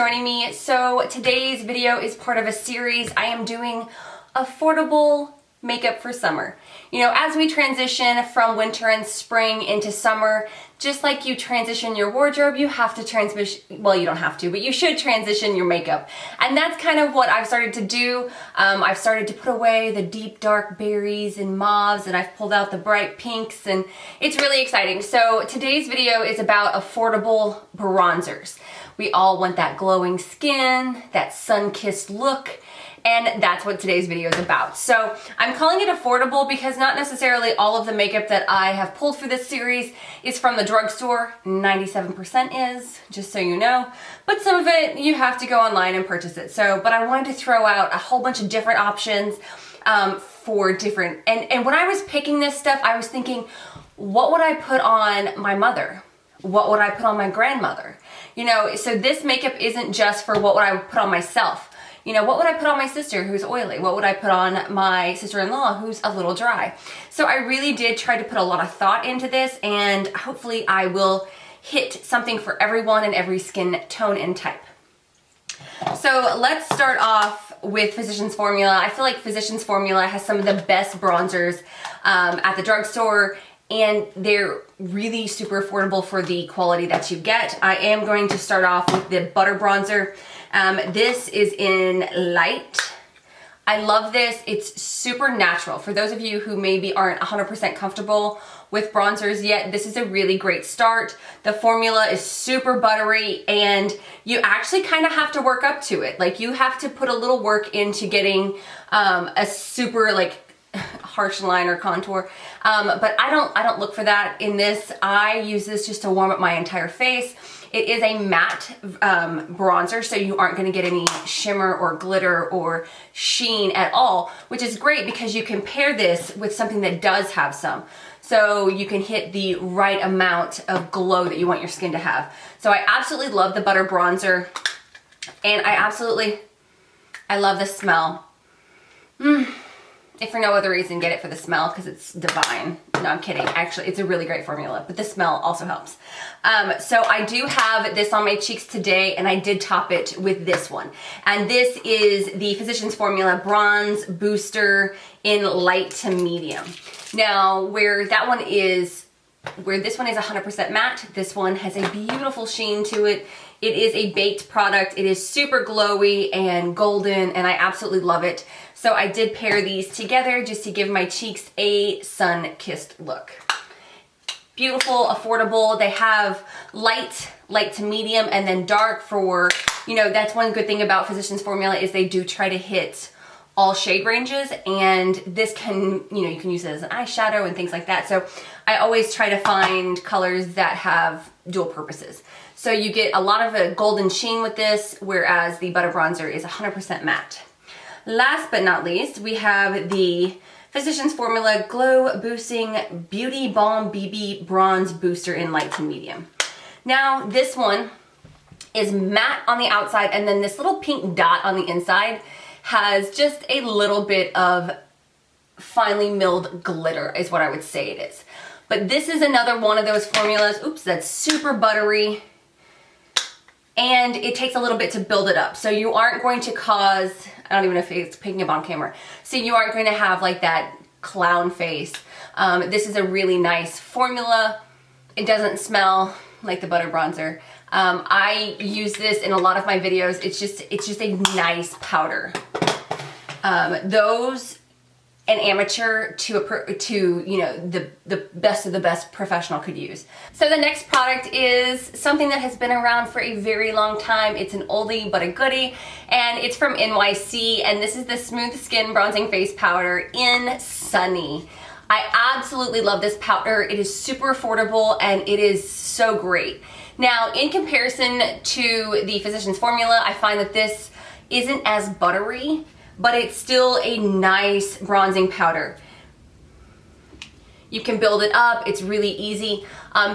joining me. So today's video is part of a series. I am doing affordable makeup for summer. You know, as we transition from winter and spring into summer, just like you transition your wardrobe, you have to transition, well, you don't have to, but you should transition your makeup. And that's kind of what I've started to do. I've started to put away the deep dark berries and mauves, and I've pulled out the bright pinks, and it's really exciting. So today's video is about affordable bronzers. We all want that glowing skin, that sun-kissed look, and that's what today's video is about. So I'm calling it affordable because not necessarily all of the makeup that I have pulled for this series is from the drugstore. 97% is, just so you know. But some of it, you have to go online and purchase it. So, but I wanted to throw out a whole bunch of different options for different, and when I was picking this stuff, I was thinking, what would I put on my mother? What would I put on my grandmother? You know, so this makeup isn't just for what would I put on myself. You know, what would I put on my sister who's oily? What would I put on my sister-in-law who's a little dry? So I really did try to put a lot of thought into this, and hopefully I will hit something for everyone and every skin tone and type. So let's start off with Physicians Formula. I feel like Physicians Formula has some of the best bronzers at the drugstore, and they're really super affordable for the quality that you get. I am going to start off with the Butter Bronzer. This is in Light. I love this. It's super natural. For those of you who maybe aren't 100% comfortable with bronzers yet, this is a really great start. The formula is super buttery, and you actually kind of have to work up to it. Like, you have to put a little work into getting a super like harsh line or contour, but I don't look for that in this. I use this just to warm up my entire face. It is a matte bronzer, so you aren't going to get any shimmer or glitter or sheen at all, which is great because you can pair this with something that does have some. So you can hit the right amount of glow that you want your skin to have. So I absolutely love the Butter Bronzer, and I love the smell. If for no other reason, get it for the smell because it's divine. No, I'm kidding. Actually, it's a really great formula, but the smell also helps. So I do have this on my cheeks today, and I did top it with this one. And this is the Physicians Formula Bronze Booster in Light to Medium. Now, where this one is 100% matte, this one has a beautiful sheen to it. It is a baked product. It is super glowy and golden, and I absolutely love it. So I did pair these together just to give my cheeks a sun-kissed look. Beautiful, affordable. They have light to medium, and then dark for, you know, that's one good thing about Physicians Formula is they do try to hit all shade ranges, and this can, you know, you can use it as an eyeshadow and things like that. So I always try to find colors that have dual purposes. So you get a lot of a golden sheen with this, whereas the Butter Bronzer is 100% matte. Last but not least, we have the Physicians Formula Glow Boosting Beauty Balm BB Bronze Booster in Light to Medium. Now, this one is matte on the outside, and then this little pink dot on the inside has just a little bit of finely milled glitter is what I would say it is. But this is another one of those formulas, that's super buttery, and it takes a little bit to build it up. So you aren't going to cause, I don't even know if it's picking up on camera, so you aren't going to have like that clown face. This is a really nice formula. It doesn't smell like the Butter Bronzer. I use this in a lot of my videos. It's just a nice powder. Those an amateur to you know, the best of the best professional could use. So the next product is something that has been around for a very long time. It's an oldie but a goodie, and it's from NYC, and this is the Smooth Skin Bronzing Face Powder in Sunny. I absolutely love this powder. It is super affordable, and it is so great. Now, in comparison to the Physicians Formula, I find that this isn't as buttery, but it's still a nice bronzing powder. You can build it up, it's really easy.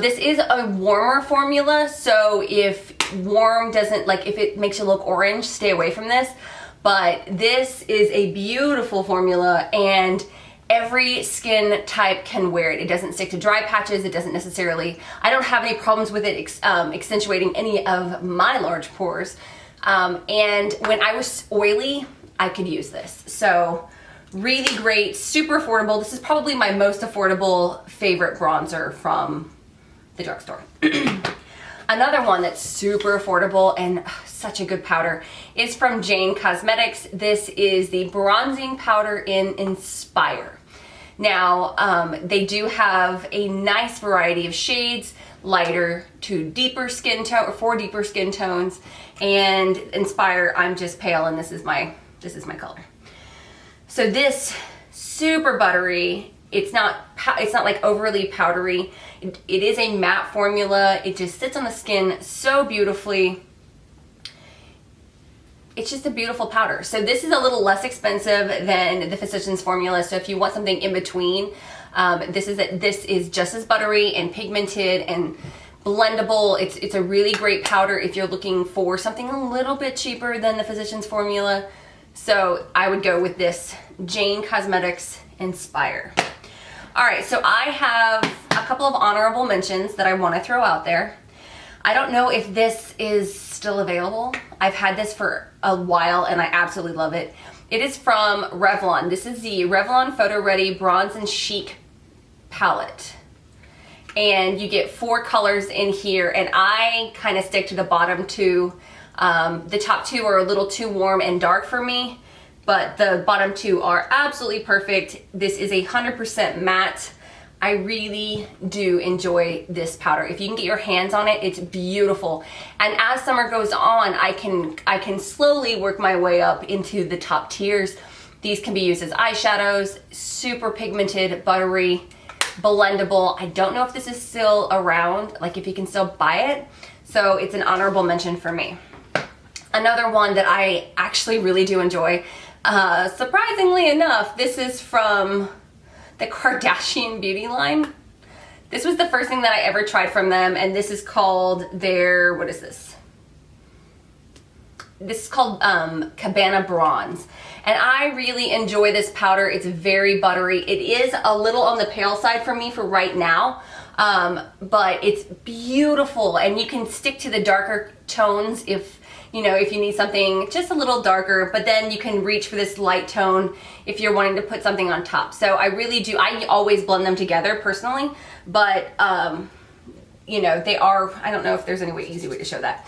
This is a warmer formula, so if warm doesn't, like if it makes you look orange, stay away from this. But this is a beautiful formula, and every skin type can wear it. It doesn't stick to dry patches. It doesn't necessarily, I don't have any problems with it accentuating any of my large pores. And when I was oily, I could use this. So really great, super affordable. This is probably my most affordable favorite bronzer from the drugstore. Another one that's super affordable and such a good powder is from Jane Cosmetics. This is the bronzing powder in Inspire. Now, they do have a nice variety of shades, lighter to deeper skin tone, or for deeper skin tones. And Inspire, I'm just pale, and this is my color. So this super buttery. It's not like overly powdery. It is a matte formula. It just sits on the skin so beautifully. It's just a beautiful powder. So this is a little less expensive than the Physicians Formula. So if you want something in between, this is just as buttery and pigmented and blendable. It's a really great powder if you're looking for something a little bit cheaper than the Physicians Formula. So I would go with this Jane Cosmetics Inspire. All right, so I have a couple of honorable mentions that I want to throw out there. I don't know if this is still available. I've had this for a while and I absolutely love it. It is from Revlon. This is the Revlon PhotoReady Bronze and Chic palette. And you get 4 colors in here, and I kind of stick to the bottom 2. The top 2 are a little too warm and dark for me, but the bottom 2 are absolutely perfect. This is 100% matte. I really do enjoy this powder. If you can get your hands on it, it's beautiful. And as summer goes on, I can slowly work my way up into the top tiers. These can be used as eyeshadows, super pigmented, buttery, blendable. I don't know if this is still around, like if you can still buy it. So it's an honorable mention for me. Another one that I actually really do enjoy, surprisingly enough, this is from the Kardashian beauty line. This was the first thing that I ever tried from them, and this is called their, what is this? This is called Cabana Bronze. And I really enjoy this powder. It's very buttery. It is a little on the pale side for me for right now, but it's beautiful, and you can stick to the darker tones if you need something just a little darker, but then you can reach for this light tone if you're wanting to put something on top. So I really do, I always blend them together personally, but they are, I don't know if there's any easy way to show that.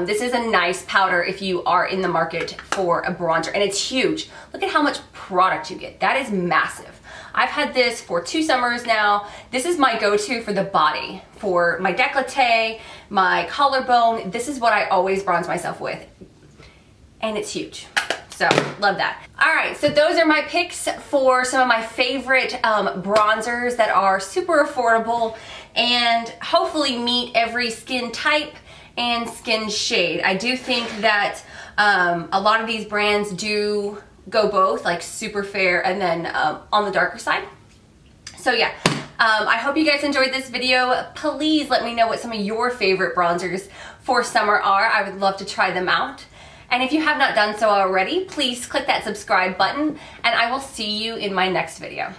This is a nice powder if you are in the market for a bronzer, and it's huge. Look at how much product you get. That is massive. I've had this for 2 summers now. This is my go-to for the body, for my décolleté, my collarbone. This is what I always bronze myself with, and it's huge. So love that. All right, so those are my picks for some of my favorite bronzers that are super affordable and hopefully meet every skin type and skin shade. I do think that a lot of these brands do go both, like super fair and then on the darker side. So yeah, I hope you guys enjoyed this video. Please let me know what some of your favorite bronzers for summer are. I would love to try them out. And if you have not done so already, please click that subscribe button, and I will see you in my next video.